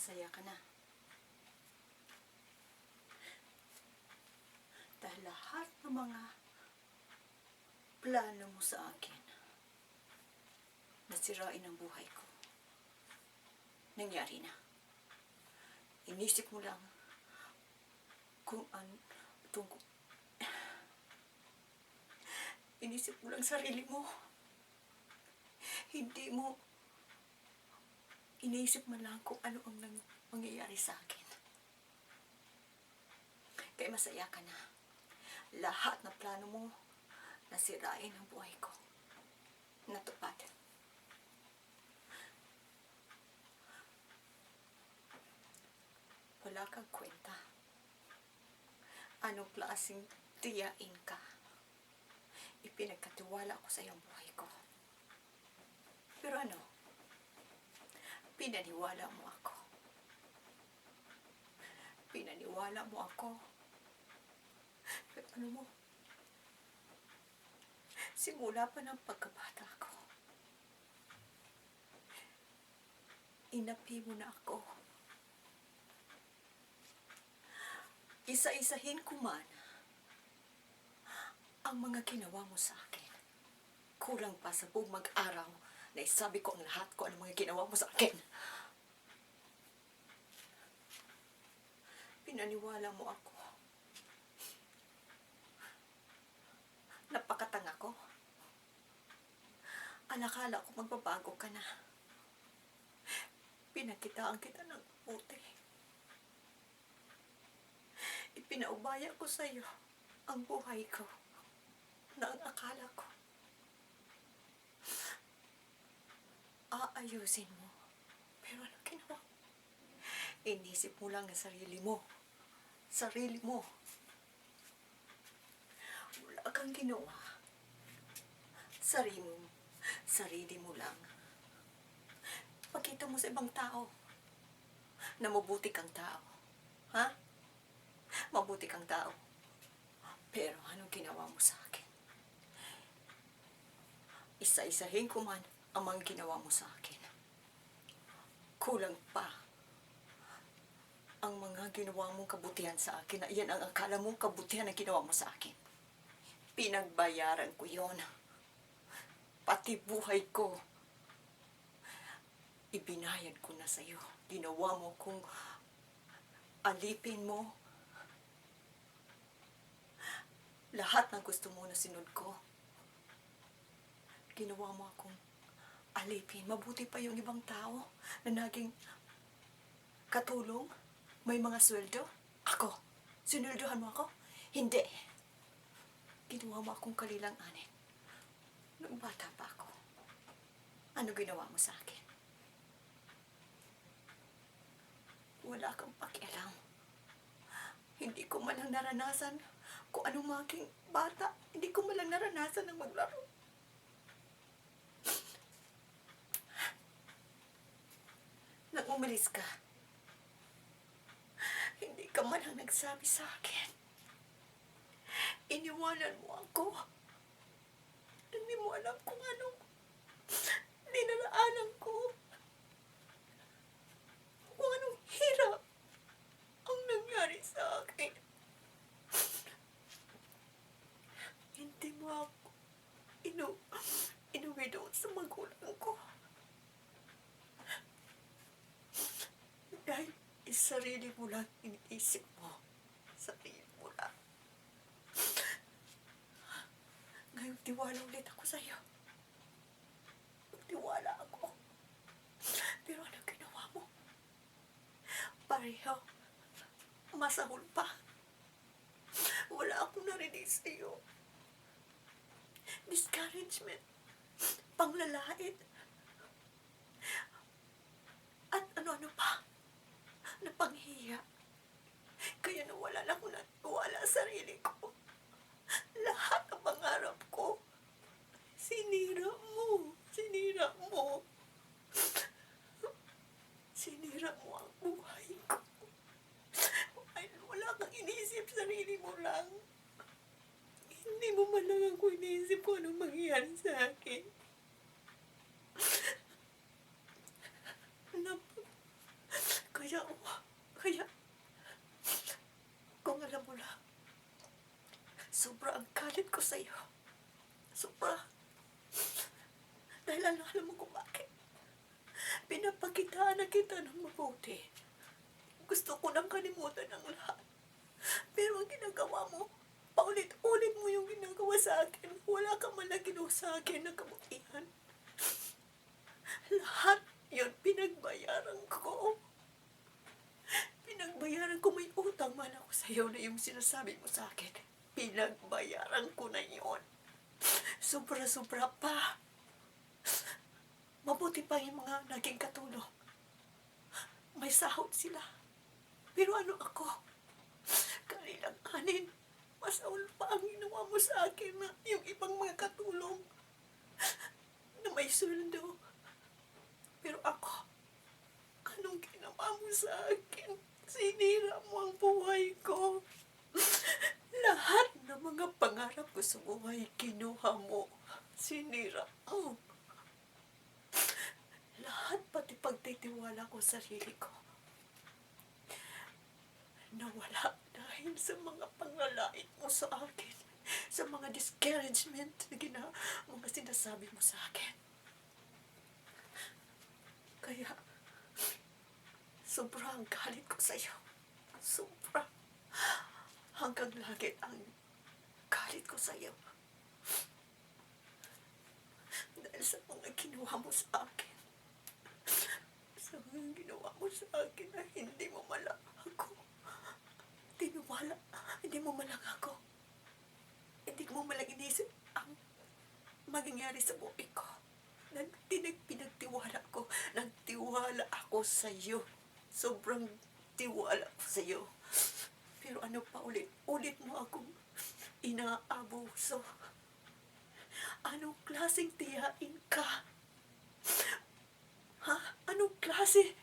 Masaya ka na. Dahil lahat ng mga plano mo sa akin, nasirain ang buhay ko. Nangyari na. Inisip mo lang kung ano tungkol. Inisip mo lang sarili mo. Hindi mo iniisip man lang kung ano ang mangyayari sa akin. Kaya masaya ka na. Lahat na plano mo, nasirain ang buhay ko. Natupad. Wala kang kwenta. Anong klaseng tiyain ka? Ipinagkatiwala ko sa iyong buhay ko. Pero ano? Pinaniwala mo ako. Pinaniwala mo ako. Pero ano mo? Simula pa ng pagkabata ko, inapi mo na ako. Isa-isahin ko man ang mga ginawa mo sa akin. Kulang pa sa buong mag-araw na isabi ko ang lahat ko ang mga ginawa mo sa akin. Pinaniwala mo ako. Napakatanga ko. Alakala ko magbabago ka na. Pinakitaan kita ng puti. Ipinaubaya ko sa iyo ang buhay ko na ang akala ko aayusin mo. Pero ano ginawa? Inisip mo lang ang sarili mo. Sarili mo. Wala kang ginawa. Sarili mo lang. Pakita mo sa ibang tao na mabuti kang tao. Ha? Mabuti kang tao. Pero anong ginawa mo sa akin? Isa-isahin ko man ang mga ginawa mo sa akin. Kulang pa ang mga ginawa mong kabutihan sa akin na iyan ang akala mong kabutihan na ginawa mo sa akin. Pinagbayaran ko yon. Pati buhay ko. Ibinayad ko na sa iyo. Ginawa mo kung alipin mo. Lahat ng gusto mo na sinod ko. Ginawa mo akong alipin. Mabuti pa yung ibang tao na naging katulong. May mga sweldo. Ako, sinulduhan mo ako? Hindi. Ginawa mo akong kalilang-anin. Nung bata pa ako. Ano ginawa mo sa akin? Wala kang pakialam. Hindi ko man lang naranasan kung anong maging bata. Hindi ko man lang naranasan ng maglaro. Nang umalis ka, hindi ka man lang nagsabi sa akin. Iniwanan mo ako. Hindi mo alam kung anong dinaraanan ko. Kung anong hirap ang nangyari sa akin. Hindi mo ako inuwi doon sa magulang ko. Dahil sarili mo lang iniisip mo. Sarili mo lang. Ngayon, tiwala ulit ako sa'yo. Tiwala ako. Pero ano ginawa mo? Pareho. Masahol pa. Wala akong narinig sa'yo. Discouragement. Panglalait. At ano-ano pa. Napanghiya. Kaya nawala na ako natiwala sa sarili ko. Lahat ng pangarap ko, sinira mo. Sinira mo. Sinira mo ang buhay ko. Ay, wala kang inisip, sarili mo lang. Hindi mo man lang ako inisip kung anong mangyayari sa akin. Kaya Kaya, kung alam mo lang, sobra ang galit ko sa'yo. Sobra. Dahil alam mo kung bakit. Pinapakitaan na kita ng mabuti. Gusto ko nang kalimutan ang lahat. Pero ang ginagawa mo, paulit-ulit mo yung ginagawa sa akin. Wala ka man lang ginawa sa akin na kabutihan. Lahat yun pinagbayaran ko. Pinagbayaran ko, may utang man ako sa'yo na yung sinasabi mo sa akin. Pinagbayaran ko na yun. Sobra-sobra pa. Mabuti pa yung mga naging katulong. May sahod sila. Pero ano ako? Kanilang anin. Masaul pa ang ginawa mo sa akin na yung ibang mga katulong na may sweldo. Pero ako, anong ginawa mo sa akin? Sinira mo ang buhay ko. Lahat ng mga pangarap ko sa buhay, kinuha mo. Sinira mo. Lahat, pati pagtitiwala ko sa sarili ko, nawala dahil sa mga panlalait mo sa akin, sa mga discouragement na mga sinasabi mo sa akin. Kaya, sobrang galit ko sa'yo. Sobra. Hanggang lagi ang galit ko sa'yo. Dahil sa mga ginawa mo sa akin. Sa mga ginawa mo sa akin na hindi mo malang ako. Tiniwala. Hindi mo malang ako. Hindi mo malang inisip ang mangyayari sa buhay ko. Pinagtiwala ko. Nagtiwala ako sa'yo. Sobrang tiwala ko sa'yo. Pero ano pa ulit mo akong inaabuso. Anong klaseng tiyain ka? Ha? Anong klase